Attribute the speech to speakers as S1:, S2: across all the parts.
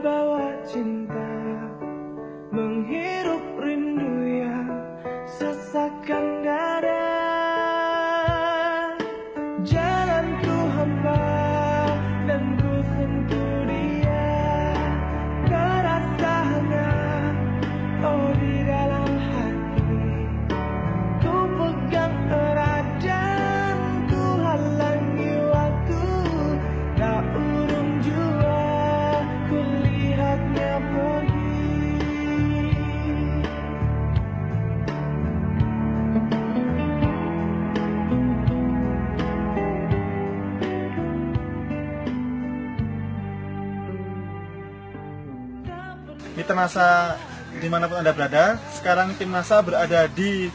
S1: terbawa cinta, menghirup rindu yang sesakkan dada. Jalan ku hampa dan ku sentuh dia, terasa hangat oh di dalam hati. Ku pegang erat dan ku halangi waktu, tak urung jua ku lihatnya pergi.
S2: Mitra NASA dimanapun Anda berada, sekarang tim NASA berada di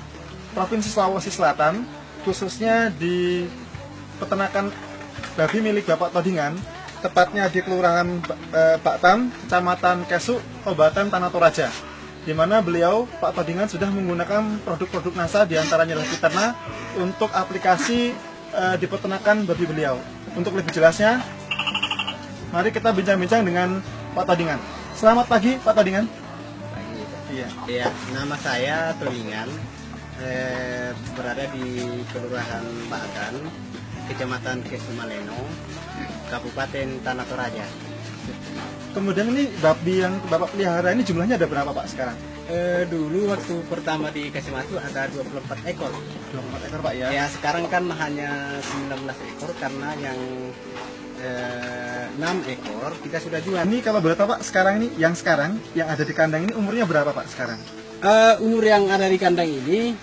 S2: Provinsi Sulawesi Selatan, khususnya di peternakan babi milik Bapak Todingan, tepatnya di Kelurahan Baktam, Kecamatan Kesuk, Kabupaten Tanah Toraja, di mana beliau, Pak Todingan, sudah menggunakan produk-produk NASA, diantaranya adalah Fiterna, untuk aplikasi di peternakan babi beliau. Untuk lebih jelasnya, mari kita bincang-bincang dengan Pak Todingan. Selamat pagi, Pak Todingan.
S3: Pagi.
S2: Iya.
S3: Iya, nama saya Todingan, berada di Kelurahan Baktan, Kecamatan Kesumaleno, Kabupaten Tanah Toraja.
S2: Kemudian ini babi yang Bapak pelihara ini jumlahnya ada berapa, Pak, sekarang?
S3: Dulu waktu pertama dikasih masuk ada 24 ekor.
S2: 24 ekor, Pak, ya?
S3: Ya, sekarang kan hanya 19 ekor karena yang 6 ekor kita sudah jual.
S2: Ini kalau boleh tahu, Pak, sekarang ini yang ada di kandang ini umurnya berapa, Pak, sekarang?
S3: Umur yang ada di kandang ini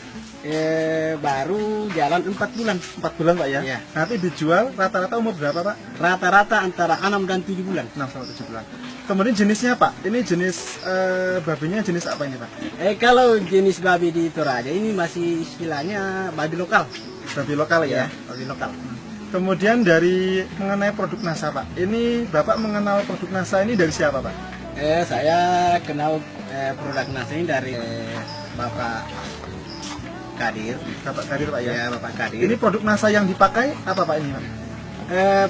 S3: baru jalan 4 bulan.
S2: 4 bulan, Pak, ya?
S3: Iya.
S2: Nanti dijual rata-rata umur berapa, Pak?
S3: Rata-rata antara 6 dan 7 bulan.
S2: 6 sampai 7 bulan. Kemudian jenisnya, Pak, ini jenis babinya jenis apa ini, Pak?
S3: Kalau jenis babi di Toraja ini masih istilahnya babi lokal.
S2: Babi lokal, ya?
S3: Babi lokal.
S2: Kemudian dari mengenai produk NASA, Pak, ini Bapak mengenal produk NASA ini dari siapa, Pak?
S3: Saya kenal produk NASA ini dari Bapak Kadir.
S2: Bapak Kadir, Pak, ya?
S3: Ya, Bapak Kadir.
S2: Ini produk NASA yang dipakai apa, Pak, ini, Pak?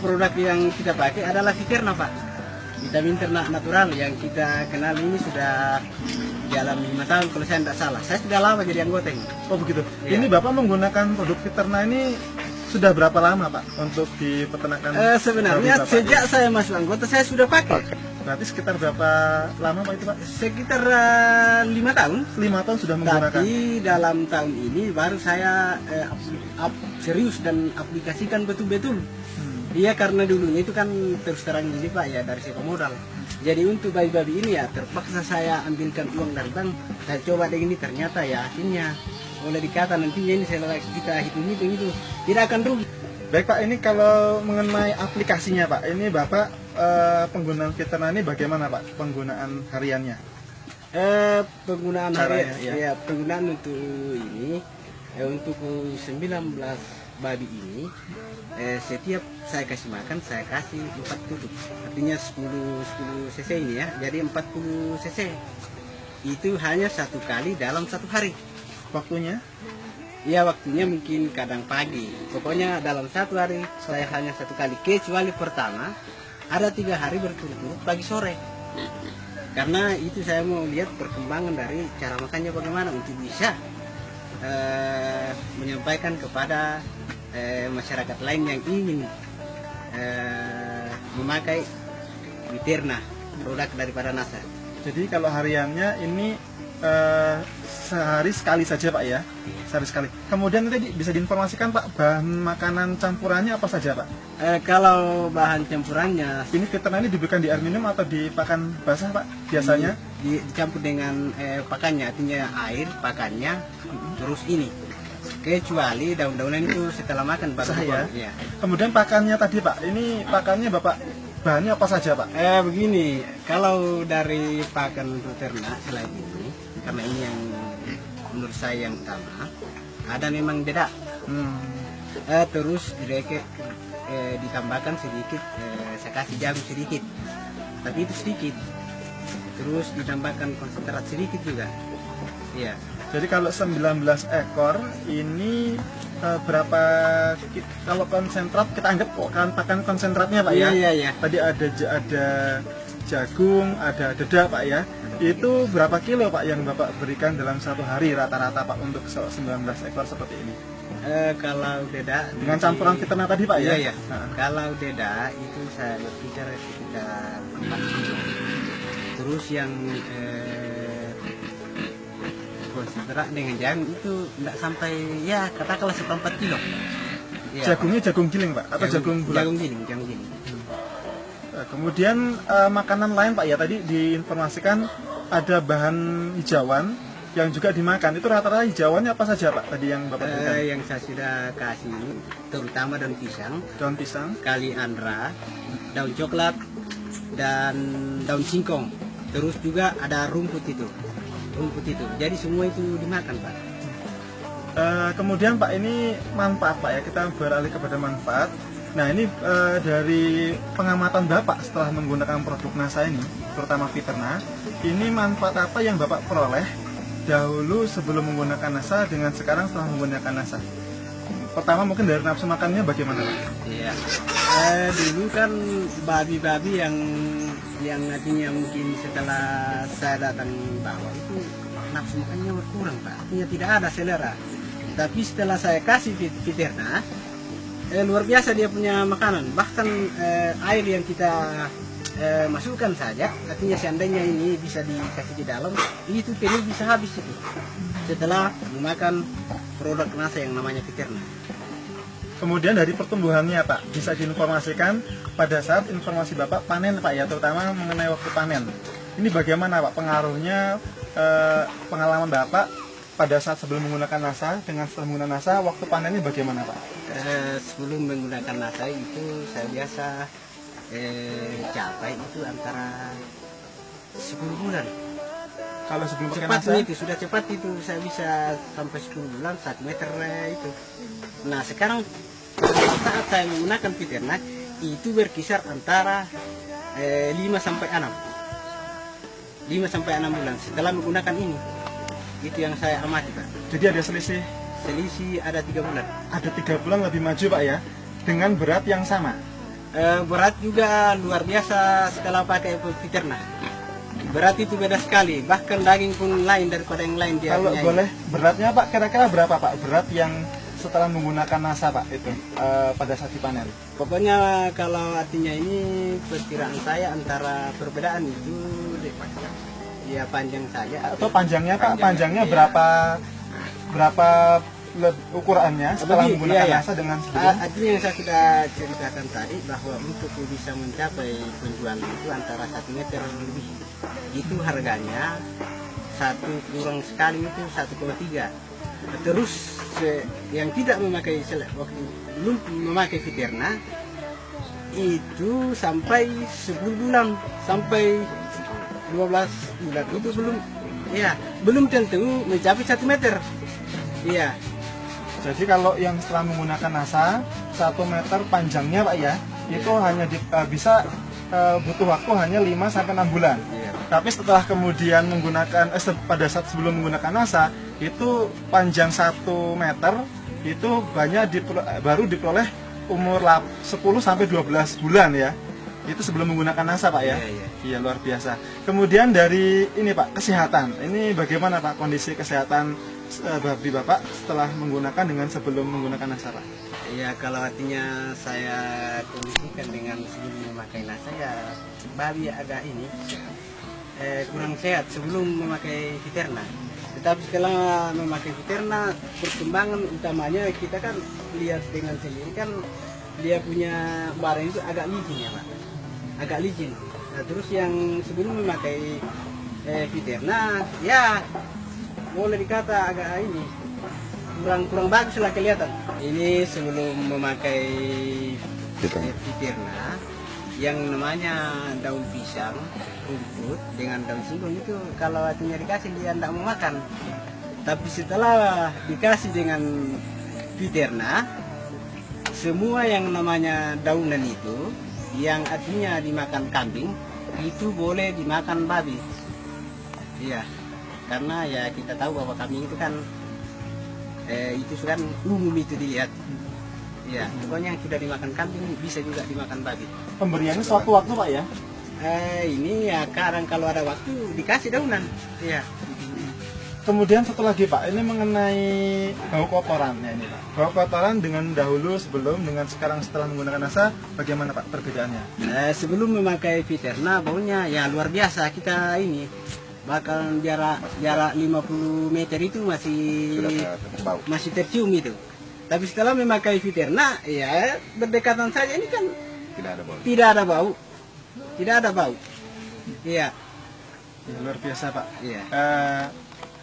S3: Produk yang kita pakai adalah Fiterna, Pak. Vitamin ternak natural yang kita kenal ini sudah jalan 5 tahun kalau saya tidak salah. Saya sudah lama jadi anggota ini.
S2: Oh, begitu.
S3: Iya.
S2: Ini Bapak menggunakan produk Fiterna ini sudah berapa lama, Pak, untuk di peternakan?
S3: Sebenarnya
S2: babi, Bapak?
S3: sejak saya masuk anggota saya sudah pakai.
S2: Berarti sekitar berapa lama, Pak, itu, Pak?
S3: Sekitar 5 tahun.
S2: 5 tahun sudah menggunakan.
S3: Tapi dalam tahun ini baru saya serius dan aplikasikan betul-betul. Iya, karena dulunya itu kan terus terang gini, Pak, ya, dari sewa modal. Jadi untuk babi-babi ini ya terpaksa saya ambilkan uang dari bank. Saya coba dengan ini, ternyata ya hasilnya boleh dikata nantinya ini kita hitung itu tidak akan rugi.
S2: Baik, Pak, ini kalau mengenai aplikasinya, Pak, ini Bapak penggunaan Fiterna ini bagaimana, Pak, penggunaan hariannya?
S3: Penggunaan
S2: Caranya,
S3: harian, ya, penggunaan untuk ini untuk 19 babi ini setiap saya kasih makan saya kasih 4 tutup, artinya 10 cc ini ya, jadi 40 cc itu hanya 1 kali dalam 1 hari.
S2: Waktunya?
S3: Ya, waktunya mungkin kadang pagi, pokoknya dalam 1 hari saya hanya 1 kali, kecuali pertama ada 3 hari berturut-turut pagi sore, karena itu saya mau lihat perkembangan dari cara makannya bagaimana untuk bisa menyampaikan kepada masyarakat lain yang ingin memakai Fiterna, produk daripada NASA.
S2: Jadi kalau hariannya ini sehari sekali saja, Pak, ya? Sehari sekali. Kemudian tadi bisa diinformasikan, Pak, bahan makanan campurannya apa saja, Pak?
S3: Kalau bahan campurannya
S2: Ini Fiterna ini diberikan di air minum atau di pakan basah, Pak, biasanya?
S3: dicampur dengan pakannya, artinya air, pakannya, terus ini. Kecuali daun-daunan itu setelah makan baru
S2: Basah, ya?
S3: ya.
S2: Kemudian pakannya tadi, Pak, ini pakannya Bapak bahannya apa saja, Pak?
S3: Begini, kalau dari pakan untuk ternak selain ini, karena ini yang menurut saya yang utama, ada memang beda. Terus ditambahkan sedikit, saya kasih jagung sedikit, tapi itu sedikit. Terus ditambahkan konsentrat sedikit juga. Iya.
S2: Jadi kalau 19 ekor ini berapa, kalau konsentrat kita anggap kan pakan konsentratnya, Pak, ya?
S3: Iya.
S2: Tadi ada jagung, ada dedak Pak ya. Itu berapa kilo Pak yang Bapak berikan dalam satu hari rata-rata Pak untuk 19 ekor seperti ini?
S3: Kalau dedak
S2: Dengan campuran fiterna tadi Pak ya?
S3: Iya. Kalau dedak itu saya berbicara sekitar 4 kilo. Terus yang konsentrat dengan jagung itu tidak sampai ya katakanlah 1/4 kilo. Ya,
S2: Jagungnya jagung giling Pak atau jagung bulat?
S3: Jagung giling.
S2: Kemudian makanan lain Pak ya, tadi diinformasikan ada bahan hijauan yang juga dimakan. Itu rata-rata hijauannya apa saja Pak tadi yang Bapak berikan?
S3: Yang saya sudah kasih terutama daun pisang, kaliandra, daun coklat, dan daun singkong. Terus juga ada rumput itu. Jadi semua itu dimakan Pak.
S2: Kemudian Pak, ini manfaat Pak ya, kita beralih kepada manfaat. Nah ini dari pengamatan Bapak setelah menggunakan produk NASA ini, terutama fiterna, ini manfaat apa yang Bapak peroleh dahulu sebelum menggunakan NASA dengan sekarang setelah menggunakan NASA? Pertama mungkin dari nafsu makannya bagaimana Pak?
S3: Iya. Dulu kan babi-babi yang artinya mungkin setelah saya datang bawah itu nafsu makannya berkurang Pak. Artinya tidak ada selera. Tapi setelah saya kasih fiterna, luar biasa dia punya makanan. Bahkan air yang kita masukkan saja, artinya seandainya ini bisa dikasih di dalam, itu penuh bisa habis itu. Setelah memakan produk NASA yang namanya fiterna.
S2: Kemudian dari pertumbuhannya Pak, bisa diinformasikan pada saat informasi Bapak panen Pak ya, terutama mengenai waktu panen. Ini bagaimana Pak pengaruhnya pengalaman Bapak pada saat sebelum menggunakan NASA dengan setelah menggunakan NASA, waktu panennya bagaimana Pak?
S3: Sebelum menggunakan NASA itu saya biasa capai itu antara 10 bulan.
S2: Kalau sebelum pakai
S3: Cepat
S2: NASA?
S3: itu, sudah cepat itu saya bisa sampai 10 bulan 1 meter itu. Nah sekarang saat saya menggunakan fiterna itu berkisar antara 5 sampai 6 bulan setelah menggunakan ini. Itu yang saya amati Pak.
S2: Jadi ada selisih
S3: Ada 3 bulan.
S2: Ada 3 bulan lebih maju Pak ya, dengan berat yang sama.
S3: Berat juga luar biasa setelah pakai fiterna. Berat itu beda sekali, bahkan daging pun lain daripada yang lain dia.
S2: Kalau boleh beratnya Pak, kira-kira berapa Pak berat yang setelah menggunakan NASA Pak itu pada saat dipanen?
S3: Pokoknya kalau artinya ini perkiraan saya antara perbedaan itu ya panjang saja.
S2: Atau panjangnya Pak, panjangnya
S3: iya.
S2: berapa ukurannya setelah menggunakan
S3: iya.
S2: NASA dengan sebelum?
S3: Artinya yang saya sudah ceritakan tadi bahwa untuk bisa mencapai penjualan itu antara 1 meter lebih, itu harganya 1 kurang sekali itu 1,3. Terus yang tidak memakai waktu belum memakai fiterna itu sampai 10 bulan sampai 12 bulan itu belum tentu mencapai 1 meter. Iya.
S2: Jadi kalau yang setelah menggunakan NASA 1 meter panjangnya Pak ya, itu hanya bisa butuh waktu hanya 5 sampai 6 bulan.
S3: Iya.
S2: Tapi setelah kemudian menggunakan pada saat sebelum menggunakan NASA itu panjang 1 meter itu baru diperoleh umur 10 sampai 12 bulan ya. Itu sebelum menggunakan NASA Pak ya. Iya luar biasa. Kemudian dari ini Pak, kesehatan. Ini bagaimana Pak kondisi kesehatan babi Bapak setelah menggunakan dengan sebelum menggunakan NASA Pak?
S3: Iya, kalau artinya saya kondisikan dengan sebelum memakai NASA ya babi agak ini kurang sehat sebelum memakai fiterna. Tetapi setelah memakai fiterna, perkembangan utamanya kita kan lihat dengan sendiri kan dia punya barang itu agak licin ya Pak, agak licin. Nah, terus yang sebelum memakai fiterna ya boleh dikata agak ini kurang bagus lah kelihatan. Ini sebelum memakai fiterna yang namanya daun pisang, rumput dengan daun singkong itu kalau artinya dikasih dia tidak mau makan. Tapi setelah dikasih dengan fiterna, semua yang namanya daunan itu yang artinya dimakan kambing itu boleh dimakan babi. Iya, karena ya kita tahu bahwa kambing itu kan itu kan umum itu dilihat. Ya, pokoknya yang sudah dimakan kambing bisa juga dimakan babi.
S2: Pemberiannya suatu waktu Pak ya?
S3: Ini ya kadang kalau ada waktu dikasih daunan. Iya.
S2: Kemudian satu lagi Pak, ini mengenai bau kotoran ya ini Pak. Bau kotoran dengan dahulu sebelum dengan sekarang setelah menggunakan NASA, bagaimana Pak perbedaannya?
S3: Sebelum memakai Viterna baunya ya luar biasa. Kita ini bahkan jarak 50 meter itu masih tercium itu. Tapi setelah memakai Viterna ya berdekatan saja ini kan tidak ada bau. Tidak ada bau. Iya.
S2: Ya, luar biasa Pak.
S3: Iya.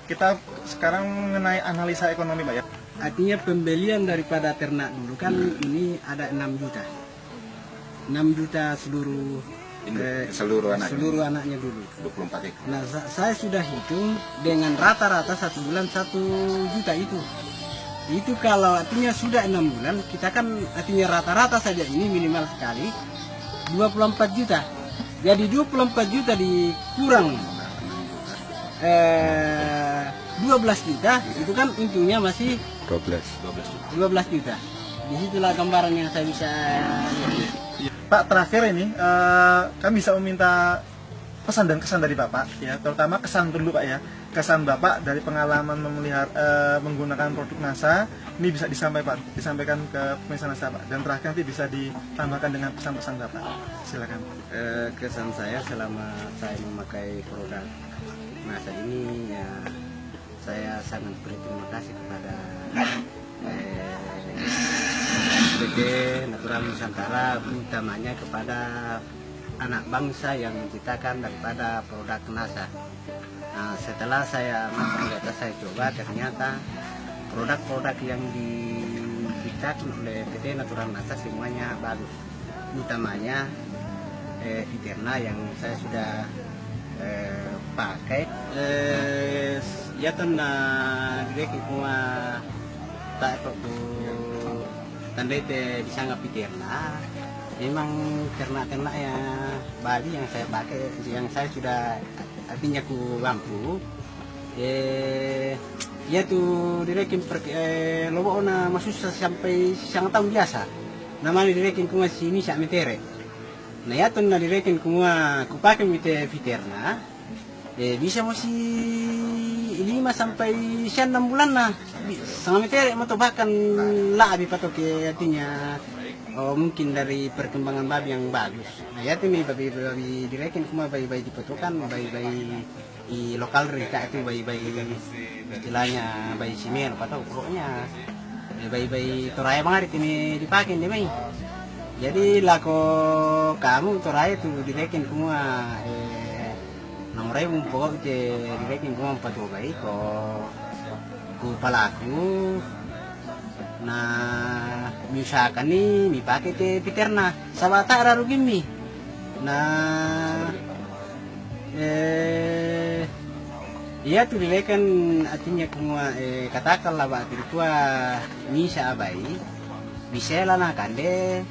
S2: Kita sekarang mengenai analisa ekonomi Pak ya.
S3: Artinya pembelian daripada ternak dulu kan ini ada 6 juta. 6 juta seluruh anaknya dulu.
S4: 24 ekor.
S3: Nah, saya sudah hitung dengan rata-rata 1 bulan 1 juta itu. Itu kalau artinya sudah 6 bulan, kita kan artinya rata-rata saja ini minimal sekali 24 juta. Jadi 24 juta dikurang 12 juta, itu kan untungnya masih 12 juta. Disitulah gambaran yang saya bisa
S2: Pak, terakhir ini kami bisa meminta pesan dan kesan dari Bapak ya, terutama kesan dulu Pak ya. Kesan Bapak dari pengalaman memelihara menggunakan produk NASA ini bisa disampaikan ke pemirsa NASA Pak, dan terakhir nanti bisa ditambahkan dengan pesan-pesan Bapak. Silakan.
S3: Kesan saya selama saya memakai produk NASA ini ya, saya sangat berterima kasih kepada PT Natural Nusantara, utamanya kepada anak bangsa yang menciptakan daripada produk NASA. Nah, setelah saya masuk data, saya coba, ternyata produk-produk yang diciptakan oleh PT Natural NASA semuanya bagus. Utamanya Viterna yang saya sudah pakai ya tanda direk kuma tak perlu tanda itu bisa nggak Viterna. Memang ternak-ternak ya Bali yang saya pakai, yang saya sudah artinya ku mampu ya tuh direkin lobo na masuk sampai sangat tahun biasa namanya direkin ku masih ini sak metere. Nah ya tuh na direkin ku pakai Viterna bisa masih 5 sampai 6 bulan nah sangat metere atau bahkan lebih patok artinya. Mungkin dari perkembangan babi yang bagus. Nah ya tuh babi direkin kuma bayi-bayi dipotokan, bayi-bayi di lokal mereka itu bayi-bayi istilahnya bayi simer atau pokoknya bayi-bayi toraya banget ini dipakai nih mai. Jadi lako kamu toraya itu direkin kuma nomor pokok direkin kuma 4 bayi ku palaku. Nah, misalkan nih, dipakai te Viterna, sabata ada rugi mi. Nah, iya tuh dilekan artinya semua katakanlah pak tua misa abai, bisa lah nak kande,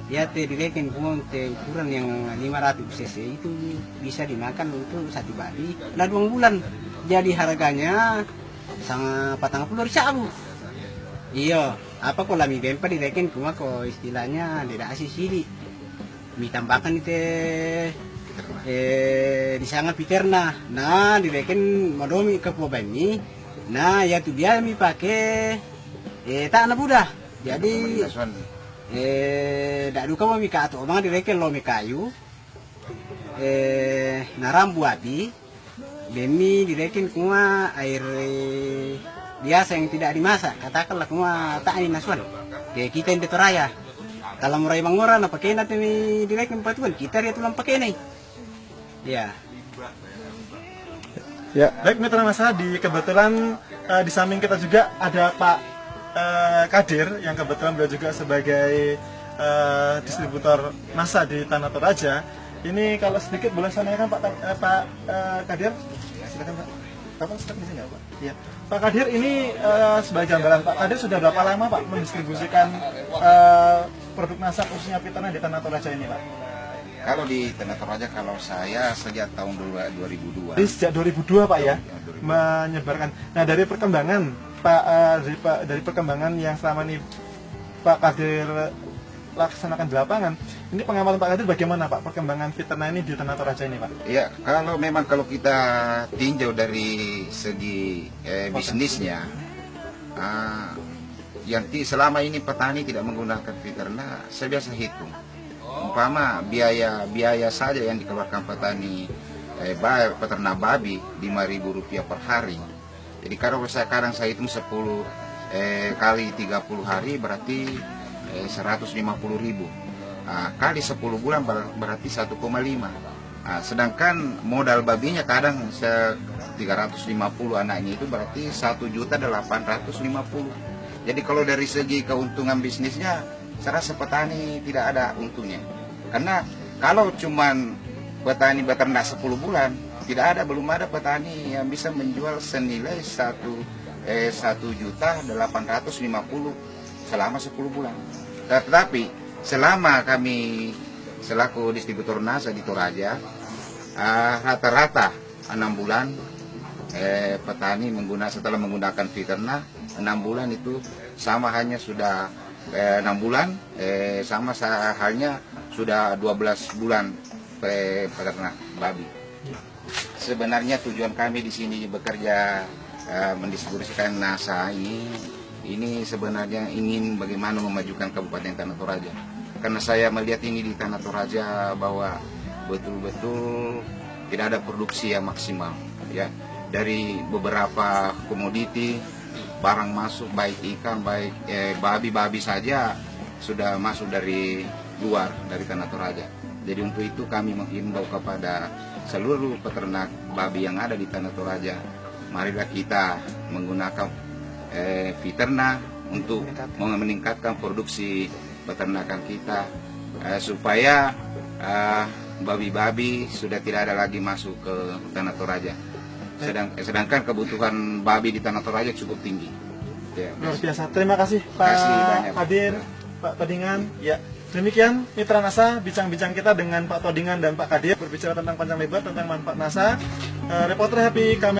S3: ya te dilekan semua te ukuran yang 500 cc itu bisa dimakan untuk 1 babi, lah 2 bulan. Jadi harganya sama 40 ribu. Iya, apa kok lami bempa direken cuma kok istilahnya tidak asih sili. Mi tambahkan itu di sana Viterna. Nah, direken madomi ke pobani. Nah, ya tuh dia mi pakai tak anak budak. Jadi dak duka mau mi ka atau omang direken lo mi kayu. Narambu api. Demi direken cuma air biasa yang tidak dimasak, katakanlah semua tak ini nasuan. Kayak kita yang di Toraya, kalau murai mangora na pakai nanti direk 4 bulan, kita dia tulang pakai nih. Ya.
S2: Ya, baik mitra masa di kebetulan di samping kita juga ada Pak Kadir yang kebetulan beliau juga sebagai distributor masa di Tanah Toraja. Ini kalau sedikit boleh saya tanyakan Pak Kadir, silakan Pak. Kapan sedang di sini ya Pak? Iya. Pak Kadir ini sebagai gambaran, Pak Kadir sudah berapa lama Pak mendistribusikan produk NASA khususnya Viterna di Tanah Toraja ini Pak?
S4: Kalau di Tanah Toraja kalau saya sejak tahun 2002.
S2: Jadi sejak 2002 Pak ya, menyebarkan. Nah dari perkembangan Pak, dari perkembangan yang selama ini Pak Kadir laksanakan di lapangan. Ini pengamatan Pak Kadir bagaimana Pak perkembangan veteriner ini di Tanah Toraja ini Pak?
S4: Ya, kalau kita tinjau dari segi bisnisnya, yang selama ini petani tidak menggunakan veteriner, saya biasa hitung. Umpama biaya saja yang dikeluarkan petani peternak babi Rp5.000 per hari. Jadi kalau sekarang saya hitung 10 kali 30 hari berarti 150.000. Kali 10 bulan berarti 1,5. Sedangkan modal babinya kadang 350 anaknya itu berarti 1.850.000. Jadi kalau dari segi keuntungan bisnisnya, saya rasa petani tidak ada untungnya. Karena kalau cuman petani beternak 10 bulan, belum ada petani yang bisa menjual senilai 1.850.000 selama 10 bulan. Tetapi selama kami selaku distributor NASA di Toraja, rata-rata 6 bulan petani setelah menggunakan veteriner 6 bulan itu sama halnya sudah 6 bulan sama halnya sudah 12 bulan peternak babi. Sebenarnya tujuan kami di sini bekerja mendistribusikan NASA ini sebenarnya ingin bagaimana memajukan Kabupaten Tanah Toraja. Karena saya melihat ini di Tanah Toraja bahwa betul-betul tidak ada produksi yang maksimal, ya. Dari beberapa komoditi barang masuk, baik ikan, baik babi saja sudah masuk dari luar dari Tanah Toraja. Jadi untuk itu kami menghimbau kepada seluruh peternak babi yang ada di Tanah Toraja, marilah kita menggunakan veteriner untuk meningkatkan produksi peternakan kita supaya babi-babi sudah tidak ada lagi masuk ke Tanah Toraja. Sedangkan kebutuhan babi di Tanah Toraja cukup tinggi. Ya,
S2: luar biasa. Terima kasih Pak Kadir, Pak Todingan. Ya, demikian Mitra NASA bincang-bincang kita dengan Pak Todingan dan Pak Kadir berbicara tentang panjang lebar tentang manfaat NASA. Reporter Happy kami